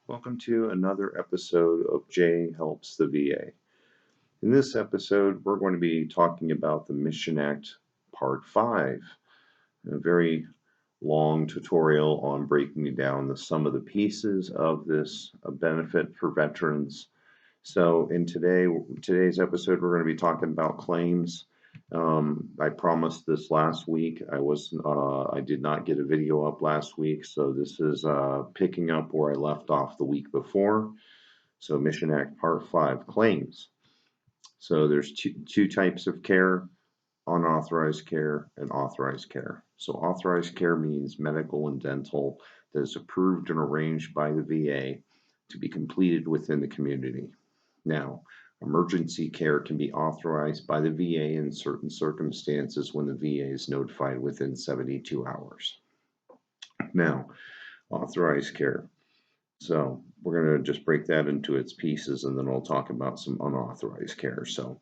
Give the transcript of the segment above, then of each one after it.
Welcome to another episode of Jay Helps the VA. In this episode, we're going to be talking about the Mission Act Part 5, a very long tutorial on breaking down some of the pieces of this benefit for veterans. So in today's episode, we're going to be talking about claims. I promised this last week. I did not get a video up last week, so this is picking up where I left off the week before. So Mission Act Part 5 claims. So there's two types of care: unauthorized care and authorized care. So authorized care means medical and dental that is approved and arranged by the VA to be completed within the community. Now, emergency care can be authorized by the VA in certain circumstances when the VA is notified within 72 hours. Now, authorized care. So we're going to just break that into its pieces, and then we'll talk about some unauthorized care. So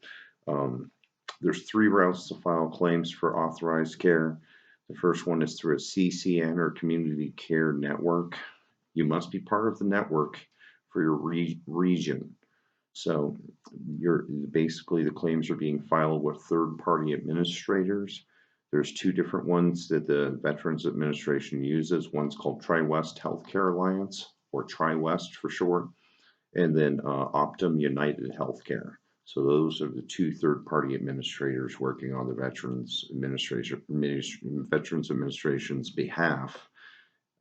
there's three routes to file claims for authorized care. The first one is through a CCN or Community Care Network. You must be part of the network for your region. So basically the claims are being filed with third-party administrators. There's two different ones that the Veterans Administration uses. One's called Tri-West Healthcare Alliance, or Tri-West for short, and then Optum United Healthcare. So those are the two third-party administrators working on the Veterans Administration's behalf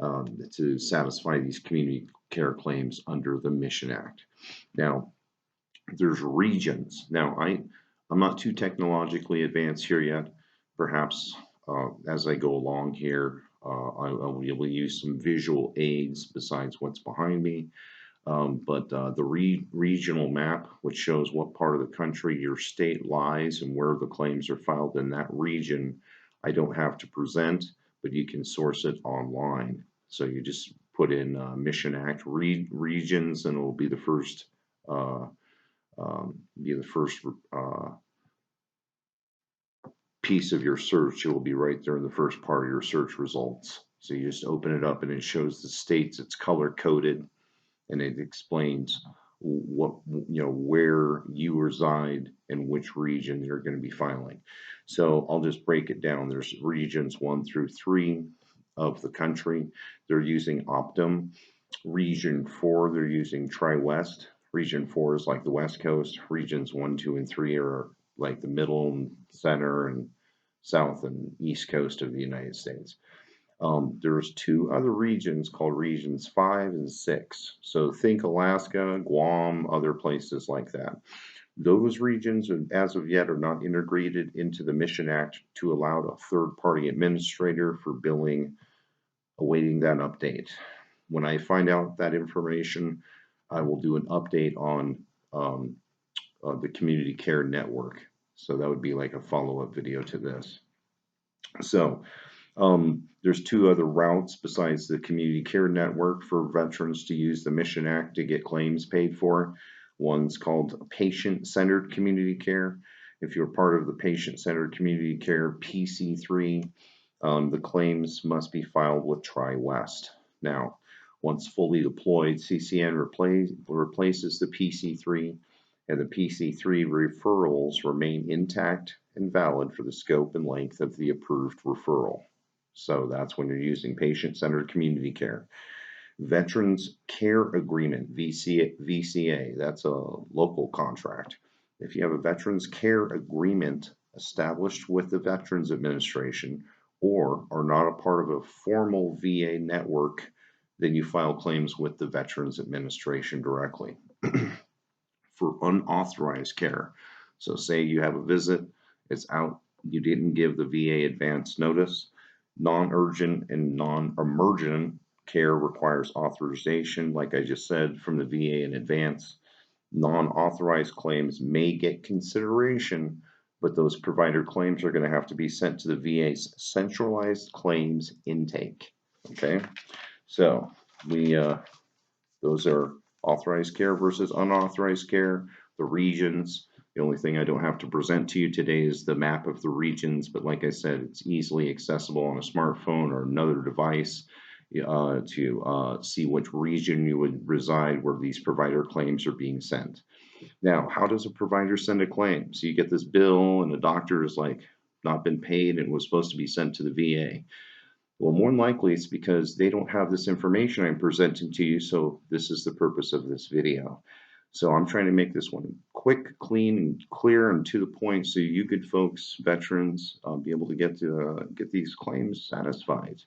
to satisfy these community care claims under the Mission Act. Now, there's regions. Now, I'm not too technologically advanced here yet. Perhaps as I go along here, I will use some visual aids besides what's behind me. But the regional map, which shows what part of the country your state lies and where the claims are filed in that region, I don't have to present, but you can source it online. So you just put in Mission Act regions, and it will be the first piece of your search. It will be right there in the first part of your search results. So you just open it up and it shows the states. It's color coded and it explains where you reside and which region you're going to be filing. So I'll just break it down. There's regions 1 through 3 of the country. They're using Optum. Region 4, they're using Tri-West. Region 4 is like the West Coast. Regions 1, 2, and 3 are like the middle and center and south and east coast of the United States. There's two other regions called regions 5 and 6. So think Alaska, Guam, other places like that. Those regions, as of yet, are not integrated into the Mission Act to allow a third-party administrator for billing, awaiting that update. When I find out that information, I will do an update on the Community Care Network. So that would be like a follow-up video to this. So there's two other routes besides the Community Care Network for veterans to use the Mission Act to get claims paid for. One's called Patient-Centered Community Care. If you're part of the Patient-Centered Community Care PC3, the claims must be filed with Tri-West. Now, once fully deployed, CCN replaces the PC3, and the PC3 referrals remain intact and valid for the scope and length of the approved referral. So that's when you're using patient-centered community care. Veterans Care Agreement, VCA, that's a local contract. If you have a Veterans Care Agreement established with the Veterans Administration or are not a part of a formal VA network, then you file claims with the Veterans Administration directly. For unauthorized care, so say you have a visit, it's out, you didn't give the VA advance notice. Non-urgent and non-emergent care requires authorization, like I just said, from the VA in advance. Non-authorized claims may get consideration, but those provider claims are going to have to be sent to the VA's centralized claims intake. Okay, so those are authorized care versus unauthorized care, the regions. The only thing I don't have to present to you today is the map of the regions, but like I said, it's easily accessible on a smartphone or another device. to see which region you would reside where these provider claims are being sent. Now, how does a provider send a claim? So you get this bill and the doctor is like not been paid and was supposed to be sent to the VA. Well, more than likely it's because they don't have this information I'm presenting to you, so this is the purpose of this video. So I'm trying to make this one quick, clean, and clear and to the point so you good folks, veterans, be able to get these claims satisfied.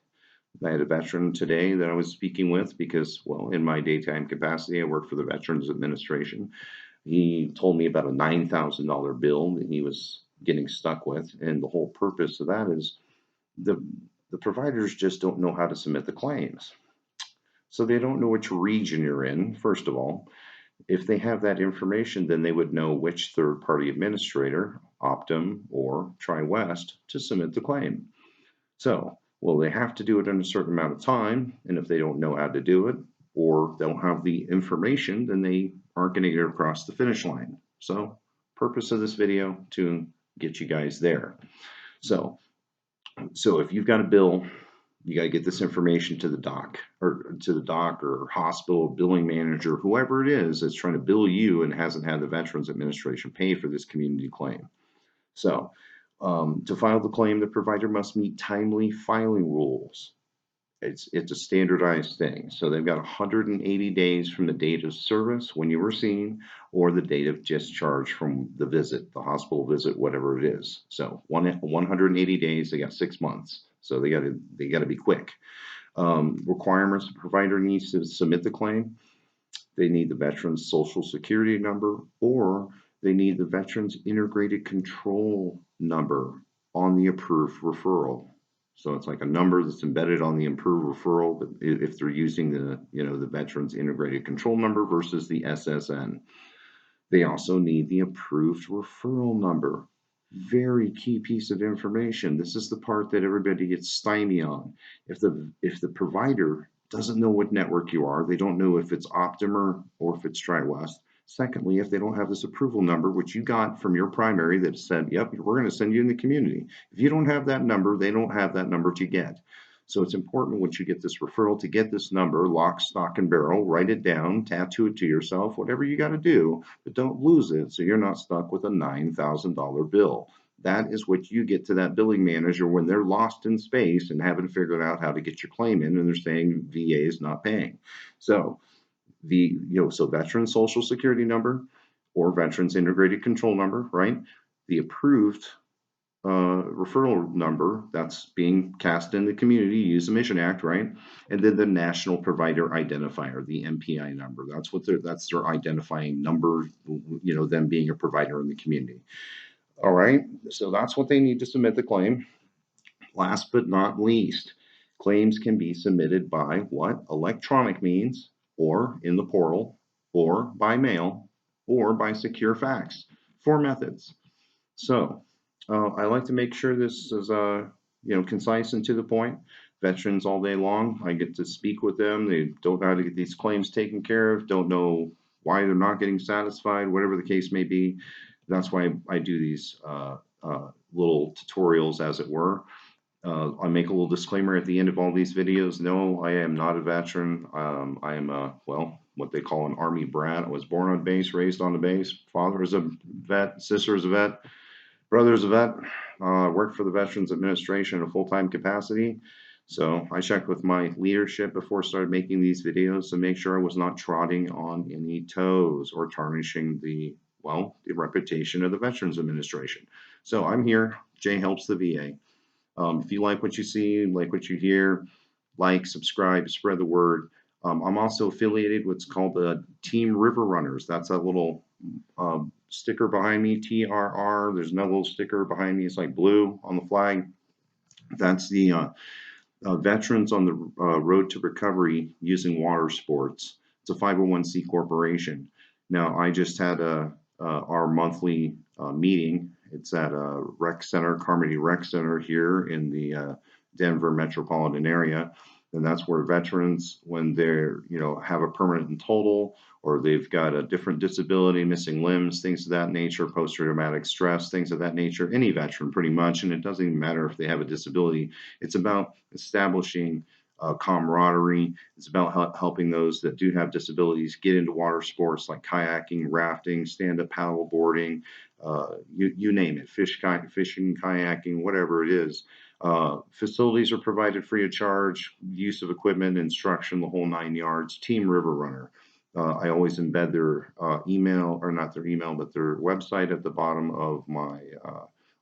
I had a veteran today that I was speaking with because, well, in my daytime capacity, I work for the Veterans Administration. He told me about a $9,000 bill that he was getting stuck with, and the whole purpose of that is the the providers just don't know how to submit the claims. So they don't know which region you're in, first of all. If they have that information, then they would know which third-party administrator, Optum or TriWest, to submit the claim. So, well, they have to do it in a certain amount of time, and if they don't know how to do it, or don't have the information, then they aren't going to get across the finish line. So, purpose of this video to get you guys there. So if you've got a bill, you got to get this information to the doc or hospital billing manager, whoever it is that's trying to bill you and hasn't had the Veterans Administration pay for this community claim. So to file the claim, the provider must meet timely filing rules. It's a standardized thing. So they've got 180 days from the date of service when you were seen, or the date of discharge from the visit, the hospital visit, whatever it is. So 180 days, they got 6 months. So they got to be quick. Requirements: the provider needs to submit the claim. They need the veteran's social security number, or they need the veteran's integrated control number on the approved referral. So it's like a number that's embedded on the approved referral, but if they're using the veteran's integrated control number versus the SSN. They also need the approved referral number. Very key piece of information. This is the part that everybody gets stymied on. If the provider doesn't know what network you are, they don't know if it's Optum or if it's TriWest. Secondly, if they don't have this approval number, which you got from your primary that said, yep, we're going to send you in the community. If you don't have that number, they don't have that number to get. So it's important once you get this referral to get this number, lock, stock, and barrel, write it down, tattoo it to yourself, whatever you got to do, but don't lose it so you're not stuck with a $9,000 bill. That is what you get to that billing manager when they're lost in space and haven't figured out how to get your claim in, and they're saying VA is not paying. So so veteran social security number or veterans integrated control number, right? The approved referral number that's being cast in the community, use the Mission Act, right? And then the National Provider Identifier, the MPI number. That's their identifying number, them being a provider in the community. All right, so that's what they need to submit the claim. Last but not least, claims can be submitted by what? Electronic means, or in the portal, or by mail, or by secure fax. 4 methods. So I like to make sure this is concise and to the point. Veterans all day long, I get to speak with them. They don't know how to get these claims taken care of, don't know why they're not getting satisfied, whatever the case may be. That's why I do these little tutorials, as it were. I make a little disclaimer at the end of all these videos. No, I am not a veteran. I am what they call an Army brat. I was born on base, raised on the base. Father is a vet, sister is a vet, brother is a vet. Worked for the Veterans Administration in a full-time capacity. So I checked with my leadership before I started making these videos to make sure I was not trotting on any toes or tarnishing the reputation of the Veterans Administration. So I'm here. Jay helps the VA. If you like what you see, like what you hear, like, subscribe, spread the word. I'm also affiliated with what's called the Team River Runners. That's a little sticker behind me, TRR. There's another little sticker behind me. It's like blue on the flag. That's the Veterans on the Road to Recovery using water sports. It's a 501c corporation. Now, I just had our monthly meeting. It's at a rec center, Carmody Rec Center here in the Denver metropolitan area. And that's where veterans, when they're, have a permanent and total, or they've got a different disability, missing limbs, things of that nature, post-traumatic stress, things of that nature, any veteran pretty much, and it doesn't even matter if they have a disability. It's about establishing camaraderie. It's about helping those that do have disabilities get into water sports like kayaking, rafting, stand-up paddle boarding, you name it, fishing, kayaking, whatever it is. Facilities are provided free of charge, use of equipment, instruction, the whole 9 yards. Team River Runner. I always embed their email, or not their email, but their website at the bottom of my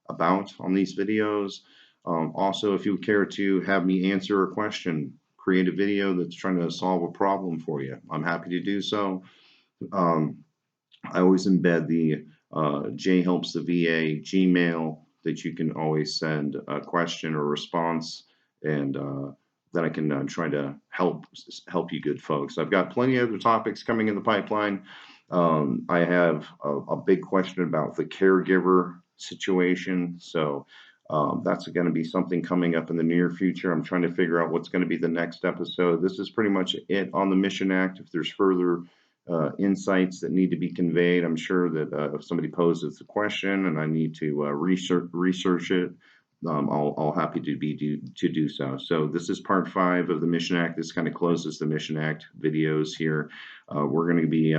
about on these videos. Also, if you care to have me answer a question, create a video that's trying to solve a problem for you, I'm happy to do so. I always embed the jhelpstheva Gmail that you can always send a question or response, and that I can try to help you good folks. I've got plenty of other topics coming in the pipeline. I have a big question about the caregiver situation, so that's going to be something coming up in the near future. I'm trying to figure out what's going to be the next episode. This is pretty much it on the Mission Act. If there's further insights that need to be conveyed, I'm sure that if somebody poses a question and I need to research it, I'll happy to do so. So this is part 5 of the Mission Act. This kind of closes the Mission Act videos here. We're going to be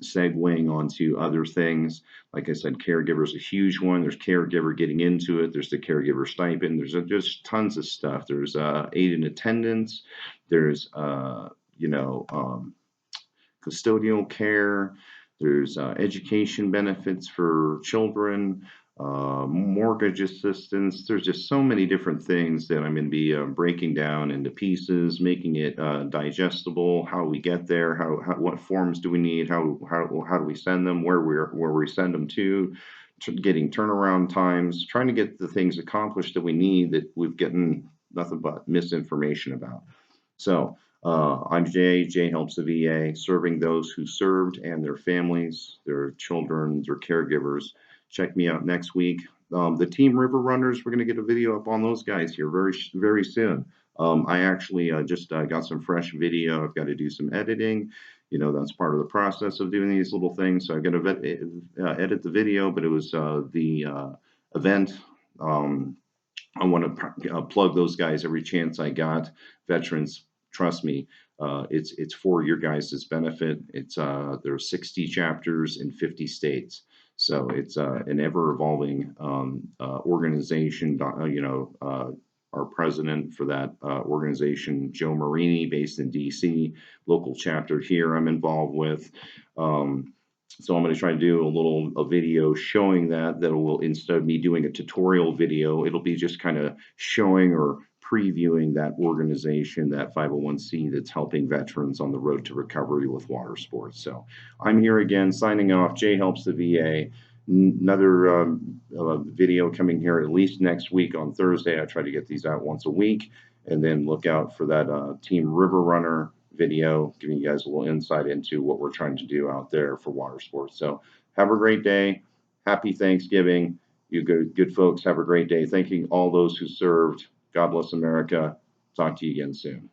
segueing onto other things. Like I said, caregiver is a huge one. There's caregiver getting into it. There's the caregiver stipend. There's just tons of stuff. There's aid and attendance. There's custodial care. There's education benefits for children, mortgage assistance. There's just so many different things that I'm going to be breaking down into pieces, making it digestible. How we get there, what forms do we need, how do we send them, where we send them to getting turnaround times, trying to get the things accomplished that we need that we've gotten nothing but misinformation about. So I'm Jay Helps the VA, serving those who served and their families, their children, their caregivers. Check me out next week. The Team River Runners, we're going to get a video up on those guys here very soon. I actually just got some fresh video. I've got to do some editing. That's part of the process of doing these little things. So I've got to edit the video, but it was the event. I want to plug those guys every chance I got. Veterans, trust me, it's for your guys' benefit. There's 60 chapters in 50 states, so it's an ever-evolving organization. Our president for that organization, Joe Marini, based in D.C., local chapter here I'm involved with. So I'm going to try to do a video showing that will, instead of me doing a tutorial video, it'll be just kind of showing or previewing that organization, that 501c that's helping veterans on the road to recovery with water sports. So I'm here again, signing off. Jay Helps the VA. Another video coming here at least next week on Thursday. I try to get these out once a week, and then look out for that Team River Runner video, giving you guys a little insight into what we're trying to do out there for water sports. So have a great day. Happy Thanksgiving. You good folks, have a great day. Thanking all those who served. God bless America. Talk to you again soon.